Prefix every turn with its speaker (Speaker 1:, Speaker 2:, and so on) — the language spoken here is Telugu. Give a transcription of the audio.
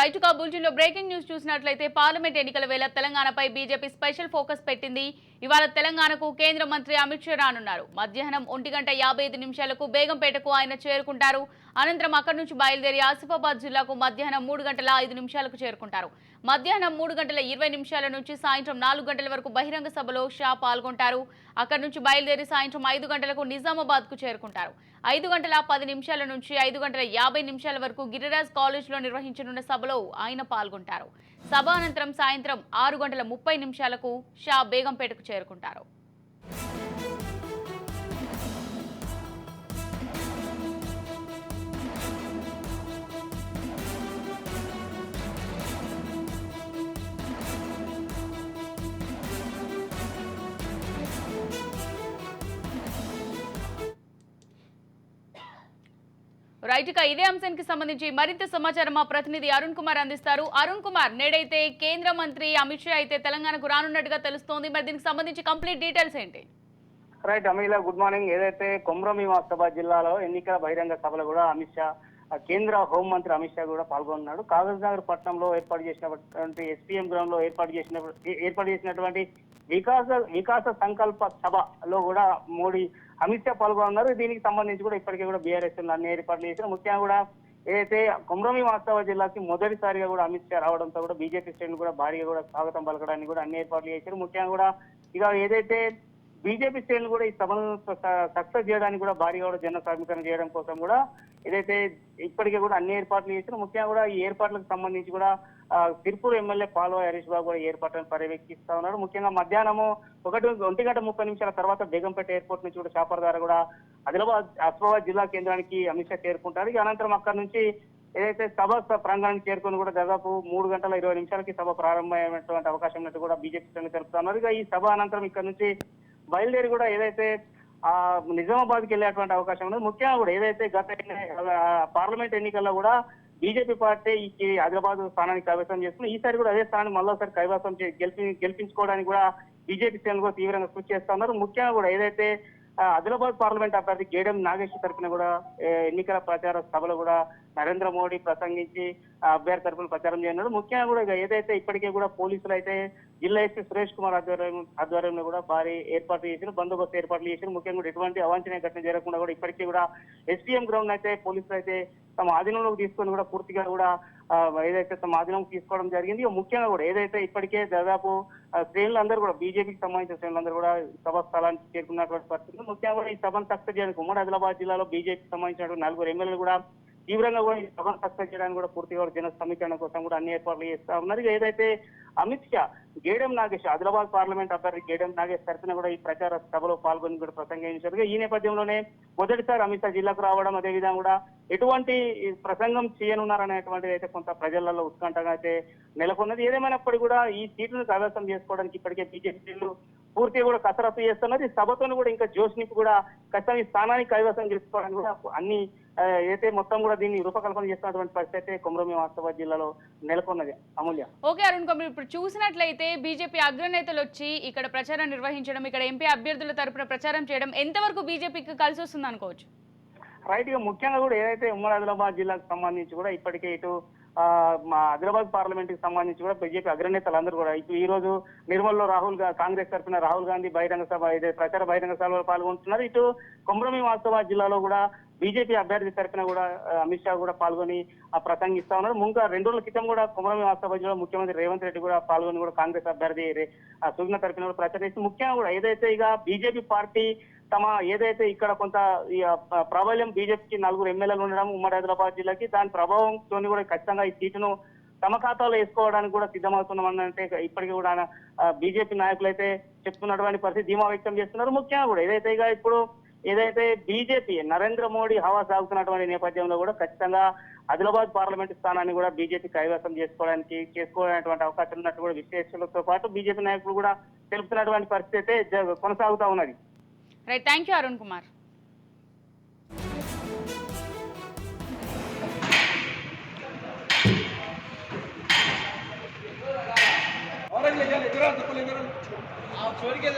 Speaker 1: రైట్ కా బులెటిన్ లో బ్రేకింగ్ న్యూస్ చూసినట్లయితే పార్లమెంట్ ఎన్నికల వేళ తెలంగాణపై బీజేపీ స్పెషల్ ఫోకస్ పెట్టింది. ఇవాళ తెలంగాణకు కేంద్ర మంత్రి అమిత్ షా రానున్నారు. మధ్యాహ్నం 1:55 బేగంపేటకు ఆయన చేరుకుంటారు. అనంతరం అక్కడి నుంచి బయలుదేరి ఆసిఫాబాద్ జిల్లాకు మధ్యాహ్నం 3:05 చేరుకుంటారు. మధ్యాహ్నం 3:20 నుంచి సాయంత్రం 4 గంటల వరకు బహిరంగ సభలో షా పాల్గొంటారు. అక్కడి నుంచి బయలుదేరి సాయంత్రం 5 గంటలకు నిజామాబాద్ కు చేరుకుంటారు. 5:10 నుంచి 5:50 వరకు గిరిరాజ్ కాలేజ్ లో నిర్వహించనున్న సభలో ఆయన పాల్గొంటారు. సభ అనంతరం సాయంత్రం 6:30 షా బేగంపేటకు చేరుకుంటారు. రైట్ గా ఇదే అంశానికి సంబంధించి మరింత సమాచారం మా ప్రతినిధి అరుణ్ కుమార్ అందిస్తారు. అరుణ్ కుమార్, నేడైతే కేంద్ర మంత్రి అమిత్ షా అయితే తెలంగాణకు రానున్నట్టుగా తెలుస్తోంది. మరి దీనికి సంబంధించి కంప్లీట్ డీటెయిల్స్ ఏంటి?
Speaker 2: Right Amila, good morning. ఏదైతే కొమ్రం ఆసిఫాబాద్ జిల్లాలో ఎన్నికల బహిరంగ సభలో కూడా అమిత్ షా, కేంద్ర హోంమంత్రి అమిత్ షా కూడా పాల్గొన్నాడు. కాగజ్ నగర్ పట్టణంలో ఏర్పాటు చేసినటువంటి ఎస్పీఎం గ్రౌండ్ లో ఏర్పాటు చేసినటువంటి వికాస సంకల్ప సభలో కూడా మోడీ అమిత్ షా పాల్గొన్నారు. దీనికి సంబంధించి కూడా ఇప్పటికే కూడా బీఆర్ఎస్ అన్ని ఏర్పాట్లు చేశారు. ముఖ్యంగా కూడా ఏదైతే కొమ్రం ఆసిఫాబాద్ జిల్లాకి మొదటిసారిగా కూడా అమిత్ షా రావడంతో కూడా బీజేపీ శ్రేణులు కూడా భారీగా కూడా స్వాగతం పలకడానికి కూడా అన్ని ఏర్పాట్లు చేశారు. ముఖ్యంగా కూడా ఇక ఏదైతే బీజేపీ శ్రేణులు కూడా ఈ సభను సక్సెస్ చేయడానికి కూడా భారీగా కూడా జన సమీకరణ చేయడం కోసం కూడా ఏదైతే ఇప్పటికే కూడా అన్ని ఏర్పాట్లు చేశారు. ముఖ్యంగా కూడా ఈ ఏర్పాట్లకు సంబంధించి కూడా తిరుపూర్ ఎమ్మెల్యే పాల్వ హరీష్ బాబు కూడా ఏర్పాట్లను పర్యవేక్షిస్తా ఉన్నారు. ముఖ్యంగా మధ్యాహ్నము 1:30 తర్వాత బేగంపేట ఎయిర్పోర్ట్ నుంచి కూడా చాపర్ ద్వారా కూడా ఆసిఫాబాద్ జిల్లా కేంద్రానికి అమిత్ షా చేరుకుంటారు. ఇక అనంతరం అక్కడి నుంచి ఏదైతే సభ ప్రాంగణానికి చేరుకొని కూడా దాదాపు 3:20 సభ ప్రారంభమైనటువంటి అవకాశం ఉన్నట్టు కూడా బీజేపీ శ్రేణులు తెలుపుతున్నారు. ఇక ఈ సభ అనంతరం ఇక్కడ నుంచి బయలుదేరి కూడా ఏదైతే నిజామాబాద్కి వెళ్ళేటువంటి అవకాశం ఉంది. ముఖ్యంగా కూడా ఏదైతే గత పార్లమెంట్ ఎన్నికల్లో కూడా బీజేపీ పార్టీ ఈ ఆదిలాబాద్ స్థానానికి కైవసం చేస్తుంది. ఈసారి కూడా అదే స్థానాన్ని మళ్ళీసారి కైవసం గెలిపించుకోవడానికి కూడా బీజేపీ శ్రేణులు కూడా తీవ్రంగా కృషి చేస్తా ఉన్నారు. ముఖ్యంగా కూడా ఏదైతే ఆదిలాబాద్ పార్లమెంట్ అభ్యర్థి గేడెం నాగేశ్వర్ తరఫున కూడా ఎన్నికల ప్రచార సభలో కూడా నరేంద్ర మోడీ ప్రసంగించి అభ్యర్థి తరఫున ప్రచారం చేయనున్నారు. ముఖ్యంగా కూడా ఏదైతే ఇప్పటికే కూడా పోలీసులు అయితే జిల్లా ఎస్పీ సురేష్ కుమార్ ఆధ్వర్యంలో కూడా భారీ ఏర్పాట్లు చేశారు, బందోబస్తు ఏర్పాట్లు చేశారు. ముఖ్యంగా కూడా ఎటువంటి అవాంఛనీయ ఘటన జరగకుండా కూడా ఇప్పటికీ కూడా ఎస్పీఎం గ్రౌండ్ అయితే పోలీసులు అయితే తమ ఆధీనంలోకి తీసుకొని కూడా పూర్తిగా కూడా ఏదైతే తమ ఆధీనంలోకి తీసుకోవడం జరిగింది. ముఖ్యంగా కూడా ఏదైతే ఇప్పటికే దాదాపు శ్రేణులందరూ కూడా బీజేపీకి సంబంధించిన శ్రేణులందరూ కూడా సభ స్థలానికి చేరుకున్నటువంటి పరిస్థితి. ముఖ్యంగా కూడా ఈ సభను సక్సెస్ చేయడానికి ఉమ్మడి ఆదిలాబాద్ జిల్లాలో బీజేపీకి సంబంధించినటువంటి 4 ఎమ్మెల్యేలు కూడా తీవ్రంగా కూడా ఈ సభను సక్సెస్ చేయడానికి కూడా పూర్తిగా జన సమీకరణ కోసం కూడా అన్ని ఏర్పాట్లు చేస్తా ఉన్నారు. ఏదైతే అమిత్ షా గేడెం నాగేష్ ఆదిలాబాద్ పార్లమెంట్ అభ్యర్థి గేడెం నాగేష్ తరఫున కూడా ఈ ప్రచార సభలో పాల్గొని కూడా ప్రసంగించారు. ఈ నేపథ్యంలోనే మొదటిసారి అమిత్ షా జిల్లాకు రావడం, అదేవిధంగా కూడా ఎటువంటి ప్రసంగం చేయనున్నారనేటువంటిది అయితే కొంత ప్రజలలో ఉత్కంఠగా అయితే నెలకొన్నది. ఏదేమైనప్పటికీ కూడా ఈ సీట్లను కైవసం చేసుకోవడానికి ఇప్పటికే బీజేపీలు పూర్తిగా కూడా కసరత్తు చేస్తున్నది. సభతో కూడా ఇంకా జోష్ నింపు కూడా ఖచ్చితంగా ఈ స్థానాన్ని కైవసం చేసుకోవడానికి కూడా అన్ని అయితే మొత్తం కూడా దీన్ని రూపకల్పన చేస్తున్నటువంటి పరిస్థితి అయితే కొమ్రం ఆసిఫాబాద్ జిల్లాలో నెలకొన్నది. అమూల్య.
Speaker 1: ఓకే అరుణ్ కుమార్, ఇప్పుడు చూసినట్లయితే బీజేపీ అగ్రనేతలు వచ్చి ఇక్కడ ప్రచారం నిర్వహించడం, ఇక్కడ ఎంపీ అభ్యర్థుల తరపున ప్రచారం చేయడం ఎంతవరకు బీజేపీకి కలిసి వస్తుంది అనుకోవచ్చు?
Speaker 2: రైట్ గా ముఖ్యంగా కూడా ఏదైతే ఉమ్మడి ఆదిలాబాద్ జిల్లాకు సంబంధించి కూడా ఇప్పటికే ఇటు మా ఆదిలాబాద్ పార్లమెంట్ కి సంబంధించి కూడా బీజేపీ అగ్రనేతలు అందరూ కూడా ఇప్పుడు ఈ రోజు నిర్మల్లో కాంగ్రెస్ తరఫున రాహుల్ గాంధీ బహిరంగ సభ ప్రచార బహిరంగ సభలో పాల్గొంటున్నారు. ఇటు కొమ్రం ఆసిఫాబాద్ జిల్లాలో కూడా బీజేపీ అభ్యర్థి తరఫున కూడా అమిత్ షా కూడా పాల్గొని ప్రసంగిస్తా ఉన్నారు. ముందుగా 2 రోజుల క్రితం కూడా కొమ్రం ఆసిఫాబాద్ జిల్లా ముఖ్యమంత్రి రేవంత్ రెడ్డి కూడా పాల్గొని కూడా కాంగ్రెస్ అభ్యర్థి సుజ్ఞ తరఫున కూడా ప్రచారం చేసి ముఖ్యంగా కూడా ఏదైతే ఇక బీజేపీ పార్టీ తమ ఏదైతే ఇక్కడ కొంత ప్రాబల్యం బీజేపీకి 4 ఎమ్మెల్యేలు ఉండడం ఉమ్మడి ఆదిలాబాద్ జిల్లాకి దాని ప్రభావంతో కూడా ఖచ్చితంగా ఈ సీటును తమ ఖాతాలో వేసుకోవడానికి కూడా సిద్ధమవుతున్నామనంటే ఇప్పటికీ కూడా బీజేపీ నాయకులు అయితే చెప్తున్నటువంటి పరిస్థితి ధీమా వ్యక్తం చేస్తున్నారు. ముఖ్యంగా కూడా ఏదైతే ఇక ఇప్పుడు ఏదైతే బీజేపీ నరేంద్ర మోడీ హవా సాగుతున్నటువంటి నేపథ్యంలో కూడా ఖచ్చితంగా ఆదిలాబాద్ పార్లమెంట్ స్థానాన్ని కూడా బీజేపీ కైవసం చేసుకోవడానికి అవకాశం ఉన్నట్టు కూడా విశ్లేషకులతో పాటు బీజేపీ నాయకులు కూడా తెలుపుతున్నటువంటి పరిస్థితి అయితే కొనసాగుతా ఉన్నది.
Speaker 1: Right, thank you Arun Kumar.
Speaker 3: चोरी के